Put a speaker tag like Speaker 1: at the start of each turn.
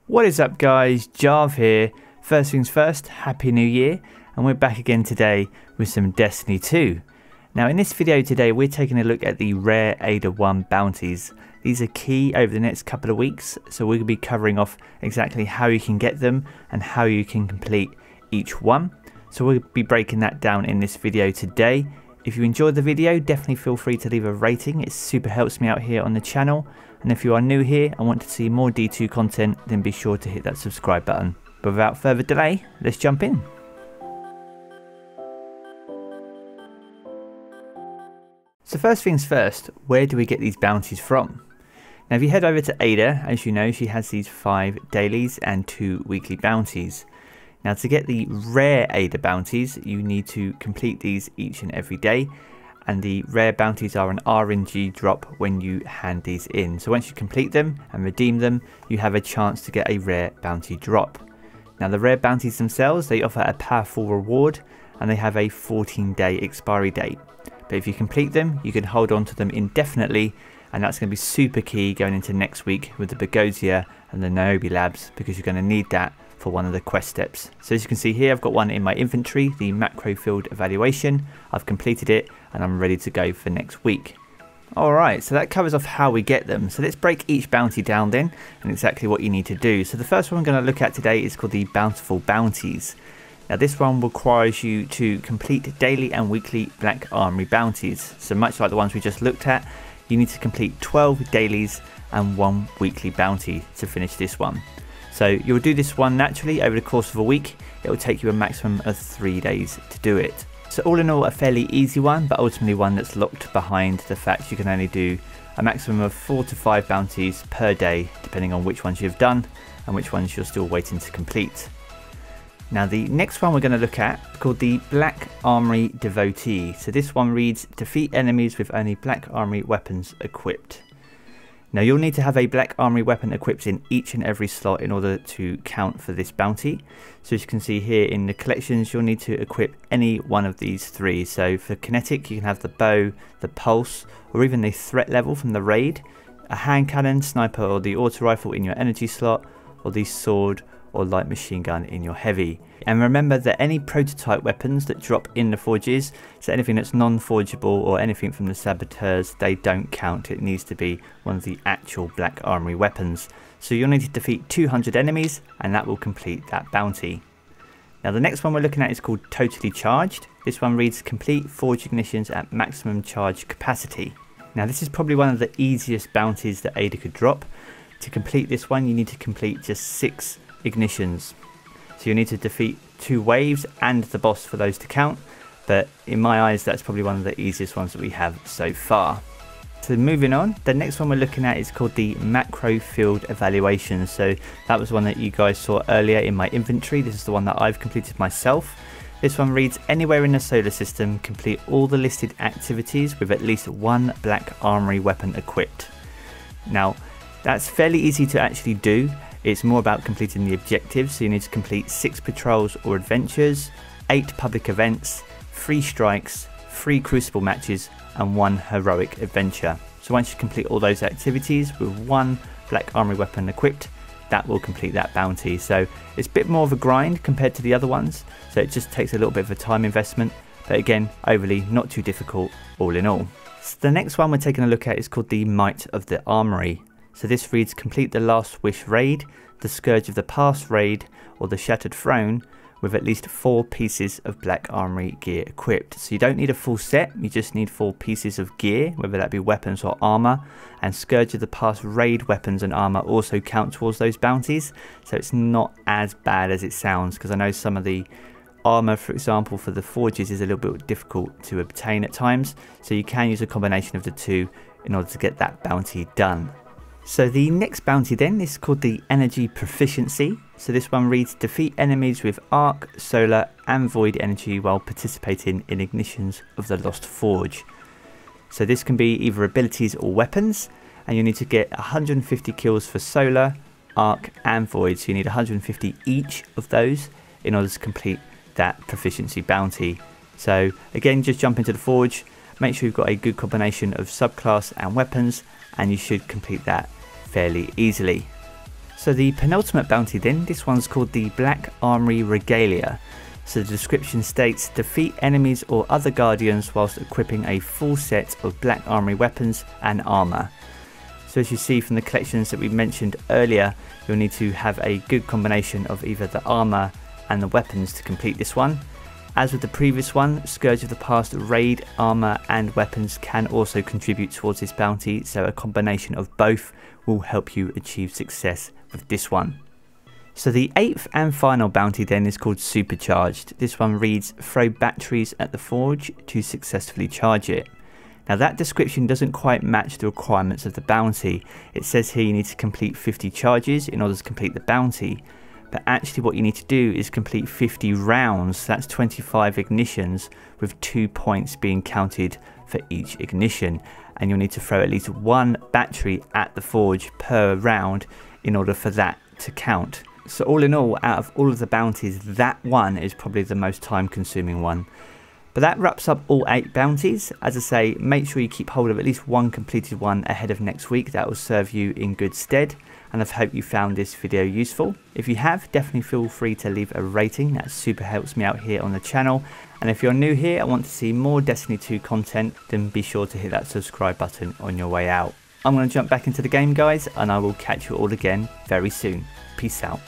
Speaker 1: What is up guys, Jarv here. First things first, Happy New Year, and we're back again today with some Destiny 2. Now in this video today we're taking a look at the rare ADA-1 bounties. These are key over the next couple of weeks, so we're going to be covering off exactly how you can get them and how you can complete each one. So we'll be breaking that down in this video today. If you enjoyed the video, definitely feel free to leave a rating, it super helps me out here on the channel. And if you are new here and want to see more D2 content, then be sure to hit that subscribe button. But without further delay, let's jump in. So first things first, where do we get these bounties from? Now if you head over to Ada, as you know, she has these 5 dailies and 2 weekly bounties. Now to get the rare Ada bounties, you need to complete these each and every day. And the rare bounties are an RNG drop when you hand these in. So once you complete them and redeem them, you have a chance to get a rare bounty drop. Now the rare bounties themselves, they offer a powerful reward and they have a 14-day expiry date. But if you complete them, you can hold on to them indefinitely, and that's going to be super key going into next week with the Regalia and the Niobe labs, because you're going to need that for one of the quest steps. So as you can see here, I've got one in my inventory, the macro field evaluation. I've completed it and I'm ready to go for next week. Alright, so that covers off how we get them. So let's break each bounty down then and exactly what you need to do. So the first one I'm going to look at today is called the Bountiful Bounties. Now this one requires you to complete daily and weekly Black Armory bounties. So much like the ones we just looked at, you need to complete 12 dailies and 1 weekly bounty to finish this one. So you'll do this one naturally over the course of a week. It will take you a maximum of 3 days to do it. So all in all, a fairly easy one, but ultimately one that's locked behind the fact you can only do a maximum of 4 to 5 bounties per day, depending on which ones you've done and which ones you're still waiting to complete. Now the next one we're going to look at is called the Black Armory Devotee. So this one reads, defeat enemies with only Black Armory weapons equipped. Now you'll need to have a Black Armory weapon equipped in each and every slot in order to count for this bounty. So as you can see here in the collections, you'll need to equip any one of these 3. So for kinetic, you can have the bow, the pulse, or even the threat level from the raid, a hand cannon, sniper, or the auto rifle in your energy slot, or the sword or light machine gun in your heavy. And remember that any prototype weapons that drop in the forges, so anything that's non-forgeable or anything from the saboteurs, they don't count. It needs to be one of the actual Black Armory weapons. So you'll need to defeat 200 enemies and that will complete that bounty. Now the next one we're looking at is called Totally Charged. This one reads, complete forge ignitions at maximum charge capacity. Now this is probably one of the easiest bounties that Ada could drop. To complete this one, you need to complete just 6 ignitions. So you need to defeat 2 waves and the boss for those to count, but in my eyes that's probably one of the easiest ones that we have so far. So moving on, the next one we're looking at is called the macro field evaluation. So that was one that you guys saw earlier in my inventory. This is the one that I've completed myself. This one reads, anywhere in the solar system, complete all the listed activities with at least 1 Black Armory weapon equipped. Now that's fairly easy to actually do. It's more about completing the objectives, so you need to complete 6 patrols or adventures, 8 public events, 3 strikes, 3 crucible matches and 1 heroic adventure. So once you complete all those activities with 1 Black Armory weapon equipped, that will complete that bounty. So it's a bit more of a grind compared to the other ones, so it just takes a little bit of a time investment, but again, overly not too difficult all in all. So the next one we're taking a look at is called the Might of the Armory. So this reads, complete the Last Wish raid, the Scourge of the Past raid, or the Shattered Throne with at least 4 pieces of Black Armory gear equipped. So you don't need a full set, you just need 4 pieces of gear, whether that be weapons or armor. And Scourge of the Past raid weapons and armor also count towards those bounties, so it's not as bad as it sounds, because I know some of the armor, for example, for the forges is a little bit difficult to obtain at times, so you can use a combination of the 2 in order to get that bounty done. So the next bounty then is called the Energy Proficiency. So this one reads, defeat enemies with arc, solar and void energy while participating in ignitions of the Lost Forge. So this can be either abilities or weapons, and you need to get 150 kills for solar, arc and void. So you need 150 each of those in order to complete that proficiency bounty. So again, just jump into the forge, make sure you've got a good combination of subclass and weapons, and you should complete that fairly easily. So the penultimate bounty then, this one's called the Black Armory Regalia. So the description states, defeat enemies or other guardians whilst equipping a full set of Black Armory weapons and armour. So as you see from the collections that we mentioned earlier, you'll need to have a good combination of either the armour and the weapons to complete this one. As with the previous one, Scourge of the Past raid, armour and weapons can also contribute towards this bounty, so a combination of both will help you achieve success with this one. So the 8th and final bounty then is called Supercharged. This one reads, throw batteries at the forge to successfully charge it. Now that description doesn't quite match the requirements of the bounty. It says here you need to complete 50 charges in order to complete the bounty. But actually what you need to do is complete 50 rounds, that's 25 ignitions, with 2 points being counted for each ignition. And you'll need to throw at least 1 battery at the forge per round in order for that to count. So all in all, out of all of the bounties, that one is probably the most time consuming one. But that wraps up all 8 bounties. As I say, make sure you keep hold of at least one completed one ahead of next week. That will serve you in good stead. And I hope you found this video useful. If you have, definitely feel free to leave a rating. That super helps me out here on the channel. And if you're new here and want to see more Destiny 2 content, then be sure to hit that subscribe button on your way out. I'm going to jump back into the game, guys, and I will catch you all again very soon. Peace out.